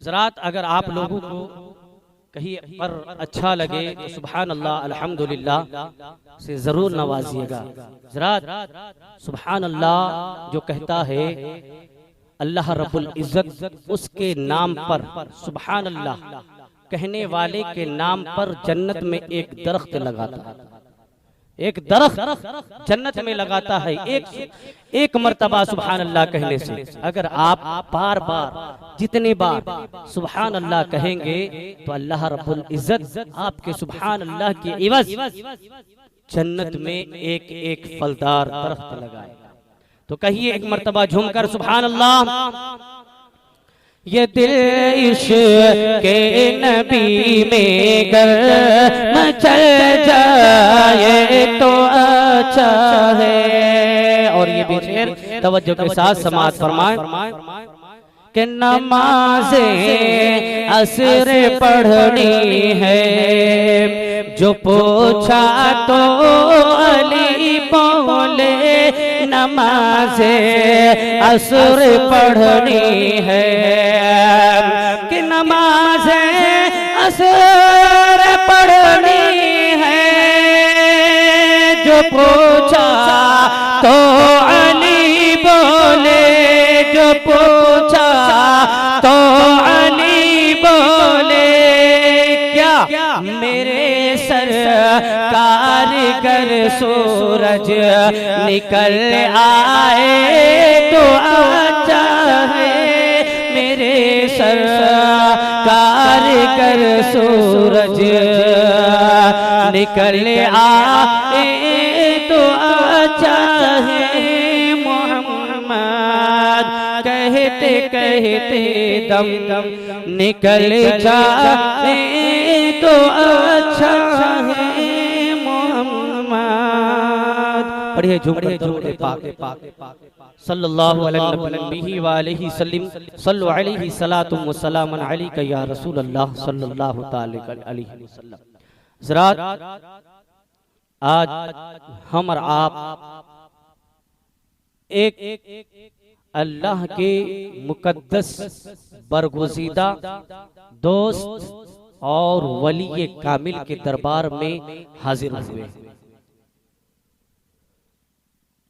ज़रात अगर आप लोगों को कहीं पर अच्छा लगे तो सुभान अल्लाह अल्हम्दुलिल्लाह से ज़रूर नवाजिएगा। ज़रात सुभान अल्लाह जो कहता है अल्लाह रब्बुल इज़्ज़त, उसके नाम पर सुभान अल्लाह कहने वाले के नाम पर जन्नत में एक दरख्त लगाता है। एक दरख्त जन्नत में लगाता है एक मर्तबा सुभान अल्लाह कहने से। अगर आप बार बार जितने बार सुभान अल्लाह कहेंगे तो अल्लाह रब्बुल इज़्ज़त आपके सुभान अल्लाह की इवज़ जन्नत में एक एक फलदार दरख्त लगाएगा। तो कहिए एक मर्तबा झूमकर सुभान अल्लाह। ये दिल इश्क़ के नबी में गर मचल जाए तो अच्छा है। और ये भी शेर तवज्जो के साथ समाअत फरमाए कि नमाज़े असर पढ़नी है, जो पूछा तो अली बोले नमाज़े असर पढ़नी है, कि नमाज़े असर पढ़नी है, जो पूछा तो अली बोले, जो पूछा तो अली बोले क्या मेरे सरकार कर सूरज निकल आए तो अच्छा है, मेरे सरकार कर सूरज निकल आए तो अच्छा है। मोहम्मद कहते कहते दम निकल जाए तो अच्छा है। मोहम्मद पढ़िए झूमरे पाक सल्लल्लाहु अलैहि व आलिहि सल्लम सल्लु अलैहि सलातु व सलामन अलैका या रसूल अल्लाह सल्लल्लाहु तआला अलैहि वसल्लम। ज़रात आज हम और आप एक अल्लाह के मुकद्दस बरगुज़ीदा दोस्त और वली कामिल के दरबार में हाजिर हुए।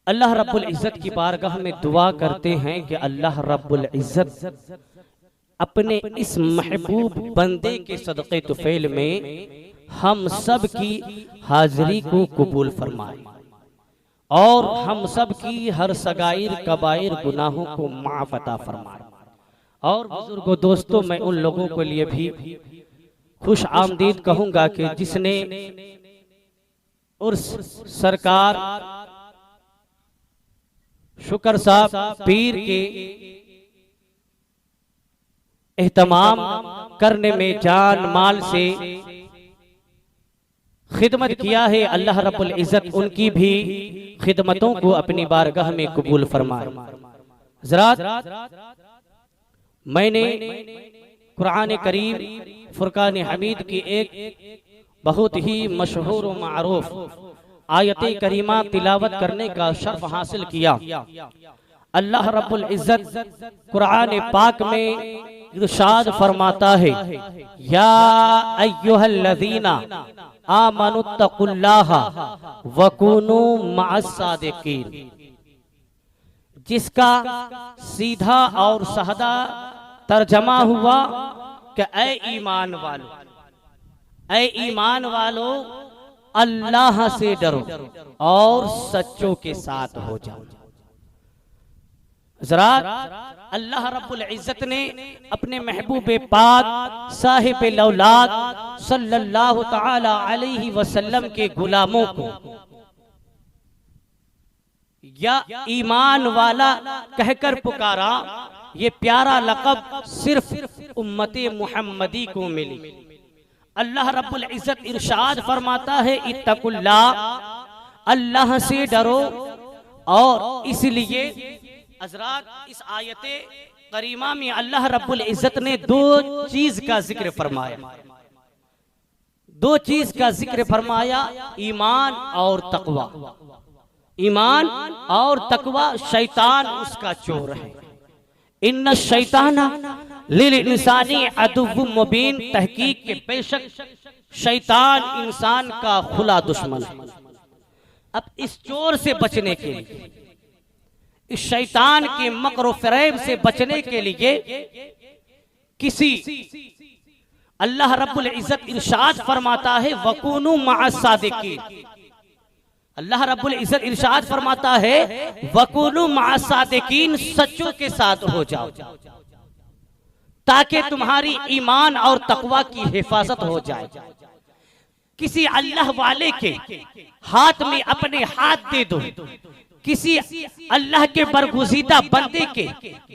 अल्लाह रब्बुल इज़्ज़त की बारगाह में दुआ करते हैं कि अल्लाह रब्बुल इज़्ज़त अपने इस महबूब बंदे के सदक़े तुफ़ैल में हम सब की हाजिरी को कबूल फरमाए और हम सब की हर सगाइर कबाइर गुनाहों को माफ़ अता फरमाए। और बुजुर्गों दोस्तों, मैं उन लोगों के लिए भी खुश आमदीद कहूँगा कि जिसने उर्स सरकार शुक्र साहब पीर के एहतमाम करने में जान माल से खिदमत किया है। अल्लाह रब्बुल इज़्ज़त उनकी भी खिदमतों को अपनी बारगाह में कबूल फरमाए। ज़रात मैंने कुरान करीम फुरकान हमीद की एक बहुत ही मशहूर व मारूफ आयत करीमा तिलावत करने का शर्फ हासिल किया। अल्लाह रब्बुल इज़्ज़त कुरान पाक में इरशाद फरमाता है, या अय्युहल्लज़ीना आमनुत्तकुल्लाह वकुनू मअस्सादिकीन, जिसका सीधा और सहदा तर्जमा हुआ कि ऐ ईमान वालों, ऐ ईमान वालों अल्लाह से डरो और सच्चों के साथ हो जाओ। ज़रात अल्लाह रब्बुल इज़्ज़त ने अपने महबूब पाक साहिब लौलाद सल्लल्लाहु तआला अलैहि वसल्लम के गुलामों को या ईमान वाला कहकर पुकारा। ये प्यारा लक़ब सिर्फ उम्मते मुहम्मदी को मिली। अल्लाह रब्बुल इज़्ज़त इरशाद फरमाता है, इत्तकुल्लाह, अल्लाह से डरो। और इसलिए हज़रात इस आयते करीमा में अल्लाह रब्बुल इज़्ज़त ने दो चीज का जिक्र फरमाया, दो चीज का जिक्र फरमाया, ईमान और तकवा। ईमान और तकवा, शैतान उसका चोर है। इन्ना शैताना लिल इंसानी अदुव्वुम मुबीन, तहकीक के बेशक शैतान इंसान का खुला दुश्मन है। अब इस चोर से बचने के लिए, इस शैतान के मकर फरेब से बचने के लिए किसी अल्लाह रब्बुल इज्जत इरशाद फरमाता है वकुनु मअस सादिकीन। अल्लाह रब्बुल इज्जत इरशाद फरमाता है वकुनु मअस सादिकीन, सच्चों के साथ हो जाओ ताकि तुम्हारी ईमान और तकवा की हिफाजत हो जाए। किसी अल्लाह वाले के हाथ में अपने हाथ दे दो, किसी अल्लाह के बरगुज़ीदा बंदे के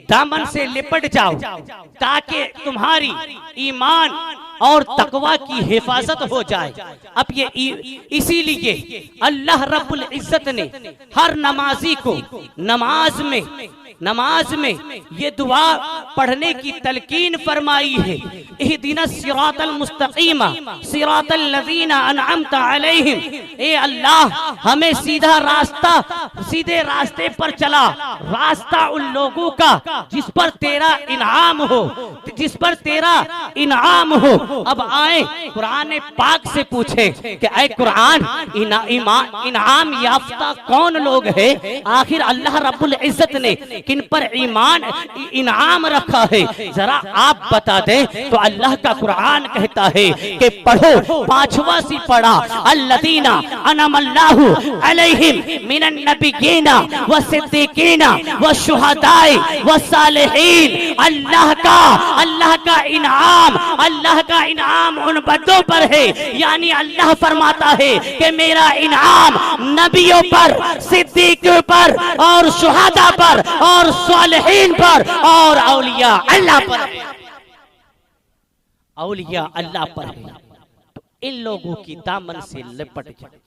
दामन से लिपट जाओ ताकि तुम्हारी ईमान और तकवा की हिफाजत हो जाए। अब ये इसीलिए अल्लाह रब्बुल इज्जत ने हर नमाजी को नमाज में ये दुआ पढ़ने की तलकीन फरमाई है, इहदिनस सिरातल मुस्तकीम सिरातल लज़ीना अनअमता अलैहिम। ए अल्लाह, हमें सीधे रास्ते पर चला, रास्ता उन लोगों का जिस पर तेरा इनाम हो, जिस पर तेरा इनाम हो। अब आए कुरान पाक से पूछे कि ऐ कुरान, इनाम याफ्ता कौन लोग है? आखिर अल्लाह रब्बुल इज्जत ने किन पर ईमान इनाम रखा है, जरा आप बता दें। तो अल्लाह का कुरान कहता है कि पढ़ो, पांचवा सी पढ़ा, अल्लज़ीना अनअमल्लाहु अलैहिम मिनन नबिय्यीना व सिद्दीकीना व शुहदाए व सालिहीन। अल्लाह का इनाम उन बंदों पर है, यानी अल्लाह फरमाता है कि मेरा इनाम नबियों पर, सिद्दीकों पर और शुहदा पर और सालिहीन पर और औलिया अल्लाह पर है। औलिया अल्लाह पर है। तो इन लोगों की दामन से लिपट जाए,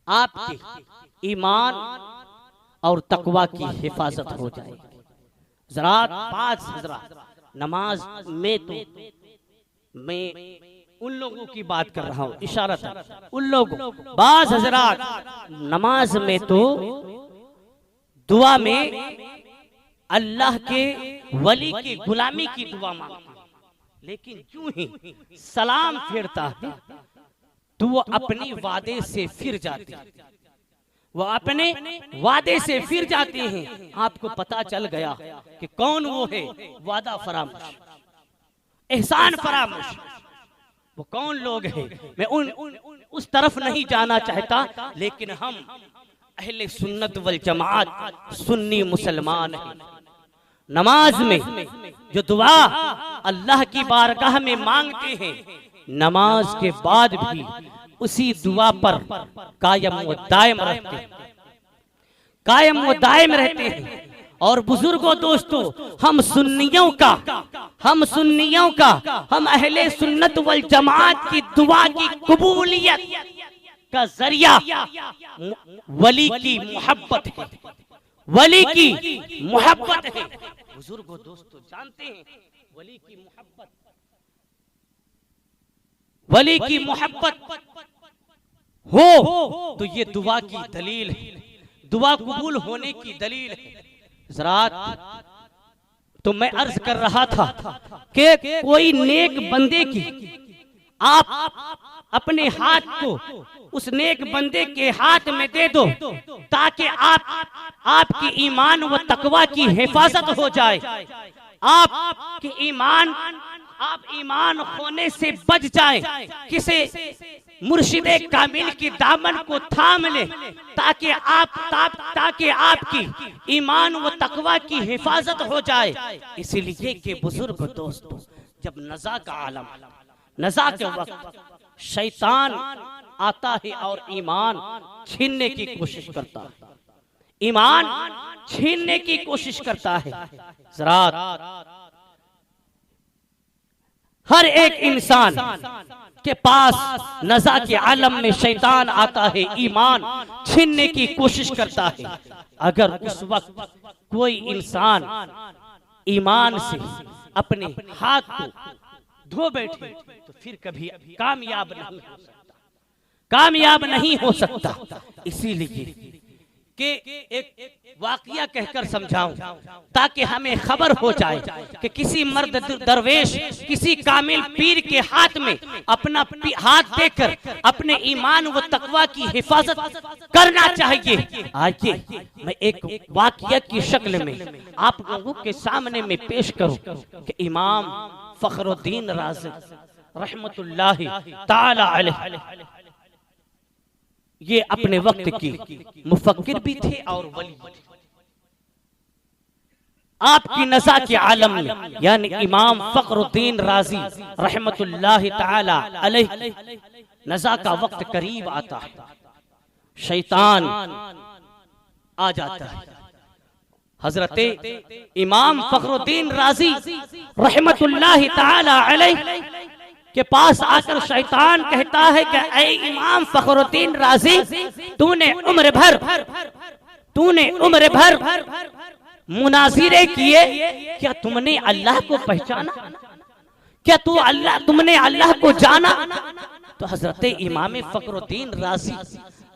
आपके ईमान और तकवा की हिफाजत हो जाए। जरा पांच हजरात नमाज में, तो मैं उन लोगों की बात कर रहा हूं, इशारत उन लोगों, बाज हजरात नमाज में तो दुआ में अल्लाह के वली की गुलामी की दुआ मांगता, लेकिन यूं ही सलाम फेरता है तो वो अपनी वादे से फिर जाते हैं, वो अपने वादे से फिर जाते हैं। आपको पता चल गया कि कौन वो है वादा फरामोश, एहसान फरामोश, वो कौन लोग हैं। मैं उस तरफ नहीं जाना चाहता, लेकिन हम अहले सुन्नत वल जमात सुन्नी मुसलमान हैं। नमाज में जो दुआ अल्लाह की बारगाह में मांगते हैं, नमाज के बाद भी उसी दुआ पर कायम व दायम रहते हैं। और बुजुर्गों, दोस्तों, हम सुन्नियों का, हम अहले सुन्नत वल जमात की दुआ की कबूलियत का जरिया वली की मोहब्बत है, वली की मोहब्बत है। बुजुर्गों, दोस्तों, जानते हैं वली की मोहब्बत हो तो ये दुआ की दलील है, दुआ कबूल होने की दलील है। ज़रात तो मैं अर्ज कर रहा था कि कोई नेक बंदे की आप अपने हाथ को उस नेक बंदे के हाथ में दे दो ताकि आपकी ईमान व तकवा की हिफाजत हो जाए, आपकी आप ईमान होने से बच जाए, किसी मुर्शिदे कामिल की दामन को थाम ले ताकि आपकी ईमान व तकवा की हिफाजत हो जाए। इसीलिए कि बुजुर्ग दोस्तों, जब नज़ा के वक्त शैतान आता है और ईमान छीनने की कोशिश करता है, ज़रा हर एक इंसान के पास नज़ा के आलम में शैतान आता है, ईमान छीनने की कोशिश करता है। अगर उस वक्त कोई इंसान ईमान से अपने हाथ को धो बैठे तो फिर कभी कामयाब नहीं हो सकता। इसीलिए कि एक वाकया कहकर समझाऊं ताकि हमें खबर हो जाए कि किसी मर्द दरवेश किसी कामिल पीर के हाथ में अपना हाथ देकर अपने ईमान व तकवा की हिफाजत करना चाहिए। आइए मैं एक वाकया की शक्ल में आप लोगों के सामने में पेश करूं कि इमाम फखरुद्दीन राज़ी रहमतुल्लाहि ताला अलैह ये अपने वक्त की मुफक्किर भी थे और वली भी थे। आपकी नज़ा के आलम में यानी इमाम फखरुद्दीन राज़ी रहमतुल्लाहि ताला अलैह नज़ा का वक्त करीब आता है, शैतान आ जाता है। हजरते इमाम फखरुद्दीन राज़ी रहमतुल्लाहि ताला अलैह के पास आकर शैतान कहता है कि ऐ इमाम फखरुद्दीन राज़ी, तूने उम्र भर मुनाजिरे किए, क्या तुमने अल्लाह को पहचाना? क्या तुमने अल्लाह को जाना? तो हजरत इमाम फखरुद्दीन राज़ी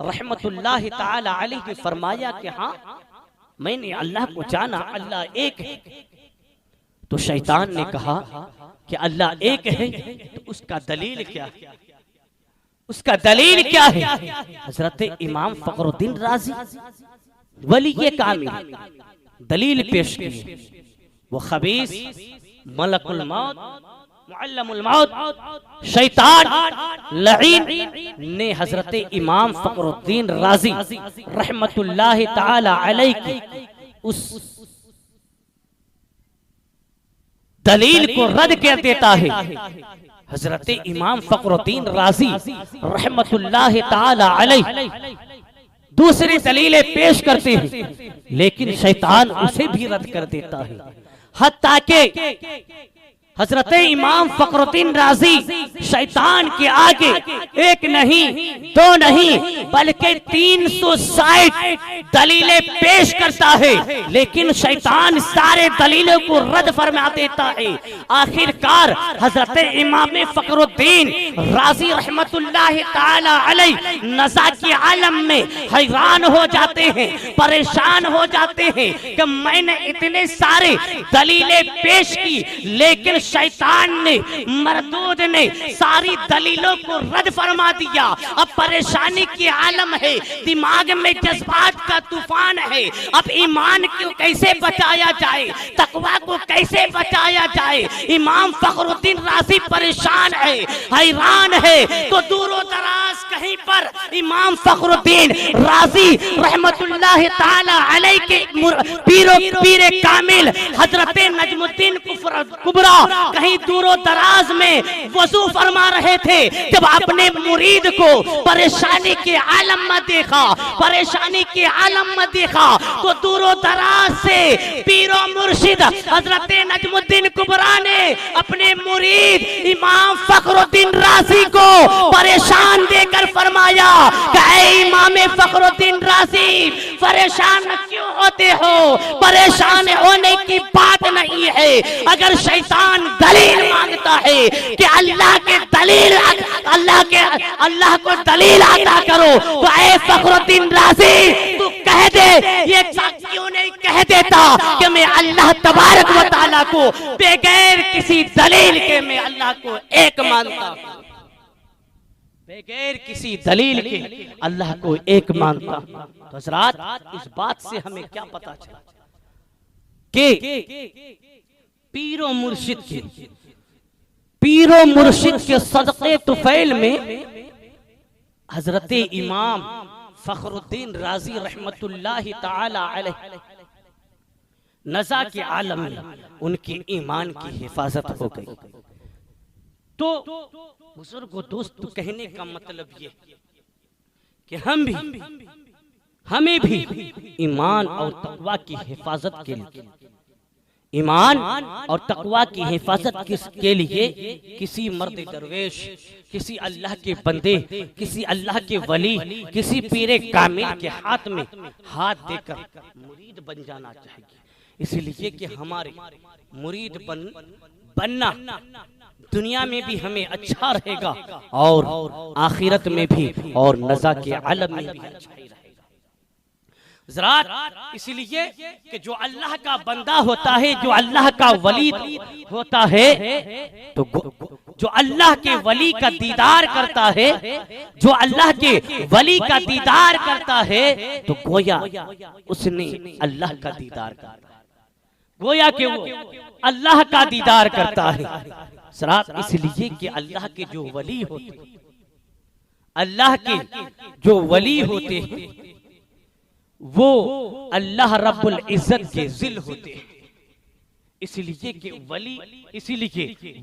रहमतुल्लाहि ताला अलैह ने फरमाया कि हाँ, मैंने अल्लाह को जाना, अल्लाह एक है। तो शैतान ने कहा कि अल्लाह एक है, तो उसका दलील क्या है? उसका दलील क्या है? हजरत इमाम फखरुद्दीन राज़ी वली कामिल दलील पेश की। वो खबीस मलकुल मौत मुअल्लिमुल मौत शैतान लईन ने हजरत इमाम फखरुद्दीन राज़ी रहमतुल्लाहि ताला अलैह की उस दलील को रद्द कर देता है। हजरत इमाम फखरुद्दीन राज़ी रहमतुल्लाहि ताला अलैह दूसरी दलीलें पेश करते हैं, लेकिन शैतान उसे भी रद्द कर देता है। हत्ता के हजरत इमाम फखरुद्दीन राज़ी शैतान के आगे एक नहीं दो नहीं बल्कि 360 दलीलें पेश करता है, लेकिन शैतान सारे दलीलों को रद्द फरमा देता है। आखिरकार हजरत इमाम फखरुद्दीन राज़ी रहमतुल्लाहि ताला अलैह नज़ा के आलम में हैरान हो जाते हैं, परेशान हो जाते हैं कि मैंने इतने सारे दलीलें पेश की, लेकिन शैतान ने मरदूद ने सारी दलीलों को रद्द फरमा दिया। अब परेशानी की आलम है, दिमाग में जज्बात का तूफान है। अब ईमान को कैसे बचाया जाए, तकवा को कैसे बचाया जाए? इमाम फखरुद्दीन राज़ी परेशान है, हैरान है। तो दूरो दराज कहीं पर इमाम फखरुद्दीन राज़ी रहमतुल्लाहि ताला अलैह के पीरे कामिल हजरत नजमुद्दीन कुबरा कहीं दूरो दराज में वजू फरमा रहे थे। जब अपने मुरीद को परेशानी के आलम में देखा, परेशानी के आलम में देखा, तो दूरो दराज से पीरो मुर्शिद हजरत नजमुद्दीन कुबरा ने अपने मुरीद इमाम फखरुद्दीन राज़ी को परेशान देकर फरमाया कि ऐ इमाम फखरुद्दीन राज़ी, परेशान क्यों होते हो? परेशान होने की बात नहीं है। अगर शैतान दलील मांगता है कि अल्लाह को दलील अता करो, तो ऐ फखरुद्दीन राज़ी तू कह दे, ये क्यों नहीं कह देता कि मैं अल्लाह तबारक व तआला को बगैर किसी दलील के मैं अल्लाह को एक मानता हूं, बगैर किसी दलील के अल्लाह को एक मानता। तो हज़रात, इस बात से हमें क्या पता चला कि पीरो मुर्शिद के सदक़े तुफैल में हजरत इमाम फखरुद्दीन राज़ी रहमतुल्लाहि ताला अलैह नज़ा के आलम में उनके ईमान की हिफाजत हो गई। तो बुजुर्गों, दोस्तों, कहने का मतलब ये कि हमें भी ईमान और तक़वा की हिफाजत के लिए, ईमान और तक़वा की हिफाजत के लिए किसी मर्द दरवेश, किसी अल्लाह के बंदे, किसी अल्लाह के वली, किसी पीरे कामिल के हाथ में हाथ देकर मुरीद बन जाना चाहिए। इसलिए कि हमारे मुरीद बनना दुनिया में भी हमें अच्छा रहेगा और आखिरत में भी और नज़ा के आलम में भी अच्छा ही रहेगा। ज़रात इसलिए कि जो अल्लाह का बंदा होता है, जो अल्लाह का वली होता है, तो जो अल्लाह के वली का दीदार करता है, जो अल्लाह के वली का दीदार करता है, तो गोया उसने अल्लाह का दीदार करता है, गोया कि वो अल्लाह का दीदार करता है। ज़रात इसलिए कि अल्लाह के जो वली होते, अल्लाह के जो वली होते हैं वो अल्लाह रब्बुल इज्जत के जिल होते हैं। इसलिए कि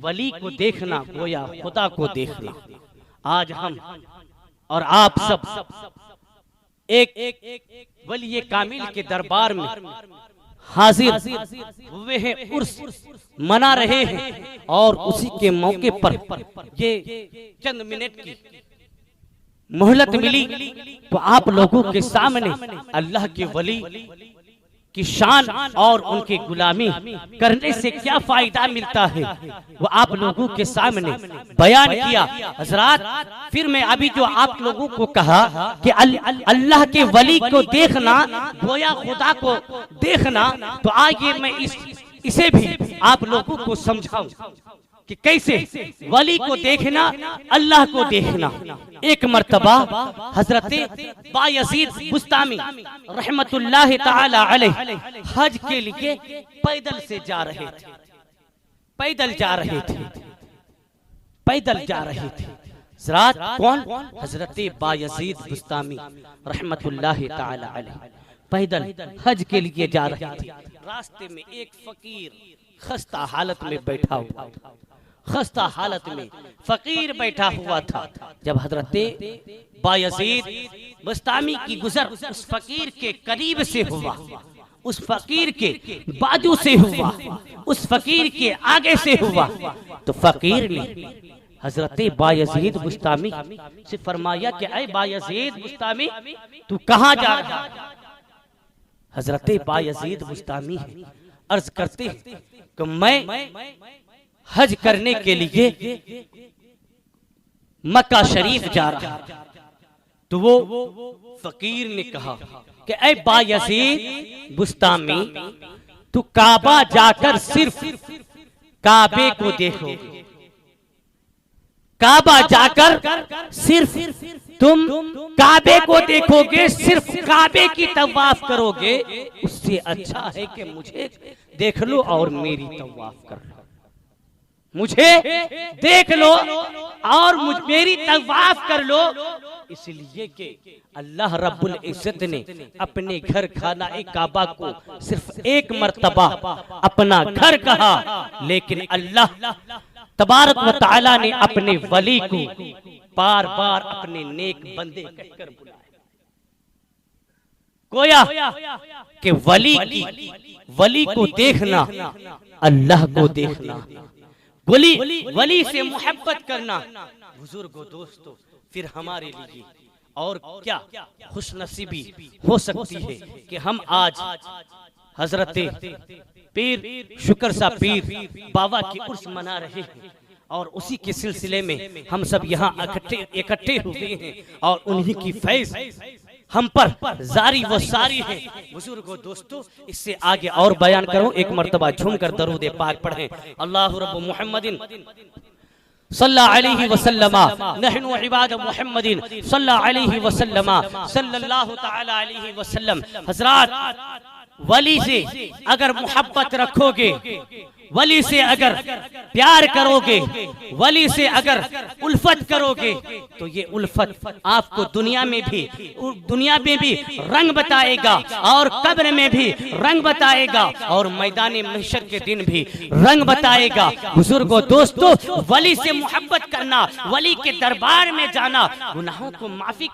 वली को देखना गोया खुदा को देखना। आज हम और आप सब एक वली कामिल के दरबार में हाजिर हुए हैं, उर्स मना रहे हैं, और उसी के मौके पर ये चंद मिनट की मोहलत मिली तो आप लोगों के सामने अल्लाह के वली की शान और उनकी गुलामी करने से क्या फायदा मिलता है वो आप लोगों के सामने बयान किया। हजरात, फिर मैं अभी जो आप लोगों को कहा कि अल्लाह के वली को देखना गोया खुदा को देखना, तो आगे मैं इसे भी आप लोगों को समझाऊं कि कैसे वली को देखना, अल्लाह को देखना। एक मर्तबा हजरत बायजीद बुस्तामी रहमतुल्लाह ताला अलैह हज के लिए पैदल से जा रहे थे, पैदल जा रहे थे, पैदल जा रहे थे। ज़रात कौन? हजरत बायजीद बुस्तामी रहमतुल्लाह ताला अलैह पैदल हज के लिए जा रहे थे। रास्ते में एक फकीर खस्ता हालत में बैठा हुआ था, खस्ता हालत में फकीर बैठा हुआ था। जब हजरत बायजीद बुस्तामी की गुजर उस फकीर के करीब से हुआ, उस फकीर के बाजू से हुआ, उस फकीर के आगे से हुआ, तो फकीर ने हजरत बायजीद बुस्तामी से फरमाया कि ऐ बायजीद बुस्तामी, तू कहाँ जा रहा है? हजरत बायजीद बुस्तामी अर्ज करते कि मैं हज करने के लिए मक्का शरीफ जा रहा। तो वो फकीर ने कहा कि ऐ बायजीद बुस्तामी, तू काबा जाकर सिर्फ काबे को देखो, काबा जाकर सिर्फ तुम काबे को देखोगे, सिर्फ काबे की तवाफ करोगे, उससे अच्छा है कि मुझे देख लो और मेरी तवाफ कर लो। मुझे देख लो और मेरी तवाफ कर लो। इसलिए कि अल्लाह रब्बुल इज्जत ने अपने घर खाना काबा को सिर्फ एक मर्तबा अपना घर कहा, लेकिन अल्लाह तबारक व तआला ने अपने वली को बार बार अपने नेक बंदे कहकर बुलाया। गोया कि वली को देखना, अल्लाह को देखना, वली से मोहब्बत करना, बुजुर्गों दोस्तों, फिर हमारे लिए और क्या खुशनसीबी हो सकती है कि हम आज हजरत पीर शुक्र सा पीर बाबा की उर्स मना रहे हैं, और उसी के सिलसिले में हम सब यहाँ इकट्ठे हुए हैं, और उन्हीं की फैज़ हम पर जारी व सारी है। बुजुर्गों दोस्तों, इससे आगे और बयान करूं, एक मर्तबा झूमकर दरूद पाक पढ़ें। अल्लाहु रब्बु मुहम्मदिन सल्लल्लाहु अलैहि वसल्लम, नहनु इबाद मुहम्मदिन सल्लल्लाहु अलैहि वसल्लम, सल्लल्लाहु तआला अलैहि वसल्लम। हजरात, वली से अगर मोहब्बत रखोगे, वली से अगर प्यार करोगे, वली से अगर उल्फत करोगे, तो ये उल्फत आपको दुनिया में भी रंग बताएगा, और कब्र में भी रंग बताएगा, और मैदान महशर के दिन भी रंग बताएगा। बुजुर्गों दोस्तों, वली से मोहब्बत करना, वली के दरबार में जाना, गुनाहों को माफी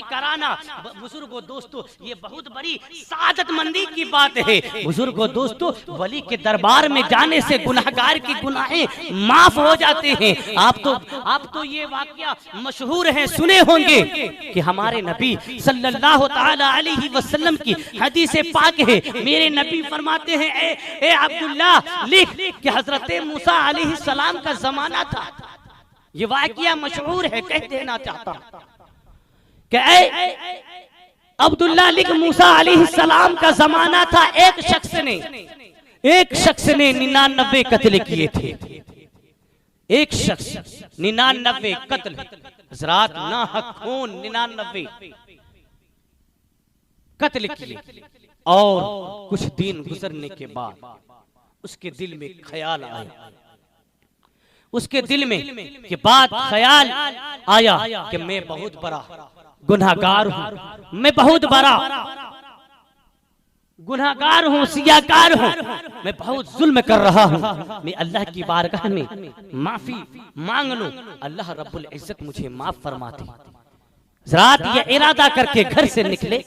कराना, बुजुर्गों दोस्तों, ये बहुत बड़ी सादतमंदी की बात है। बुजुर्गों दोस्तों, वली के दरबार में जाने से गुनाहगार की गुनाहें माफ हो जाते हैं। आप तो ये वाकया मशहूर है, सुने होंगे कि हमारे नबी सल्लल्लाहु ताला अलैहि वसल्लम की हदीस पाक है, मेरे नबी फरमाते हैं, ए अब्दुल्ला, लिख कि हजरत मूसा अलैहि सलाम का जमाना था। ये वाकया मशहूर है, कह देना चाहता कि अब्दुल्लाह लिख मूसा अलैहिस्सलाम का जमाना था। एक शख्स ने 99 कत्ल किए थे। एक शख्स 99 कत्ल, हजरात नाहक खून 99 कत्ल किए। और कुछ दिन गुजरने के बाद उसके दिल में ख्याल आया, उसके दिल में कि बात ख्याल आया कि मैं बहुत बड़ा गुनाहगार हूं, मैं बहुत बड़ा गुनाहगार हूं, सियाकार हूं, मैं बहुत जुल्म कर रहा हूं, मैं अल्लाह की बारगाह में माफी मांग लूं, अल्लाह रब्बुल इज्जत मुझे माफ फरमा दे। रात ये इरादा करके घर से निकले।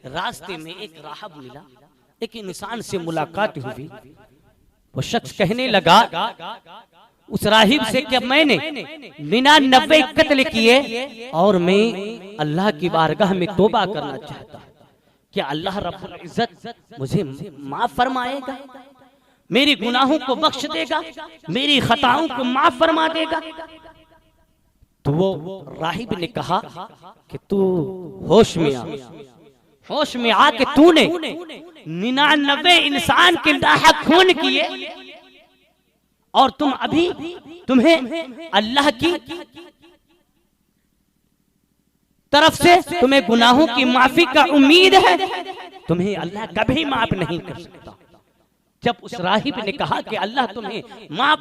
रास्ते में एक राहब मिला, एक इंसान से मुलाकात हुई। वो शख्स कहने लगा उस राहिब से कि मैंने 99 कत्ल किए और मैं अल्लाह की बारगाह में तौबा करना चाहता हूं, क्या अल्लाह रब्बुल इज्जत मुझे माफ फरमाएगा, मेरी गुनाहों को बख्श देगा, मेरी खताओं को माफ फरमा देगा? तो वो राहिब ने कहा कि तू होश में आ, होश में आके तूने 99 इंसान के नाहक खून किए और तुम्हें अल्लाह की तरफ से तुम्हें गुनाहों की माफी का उम्मीद है, तुम्हें अल्लाह कभी माफ नहीं कर सकता। जब उस राहिब ने कहा कि अल्लाह तुम्हें माफ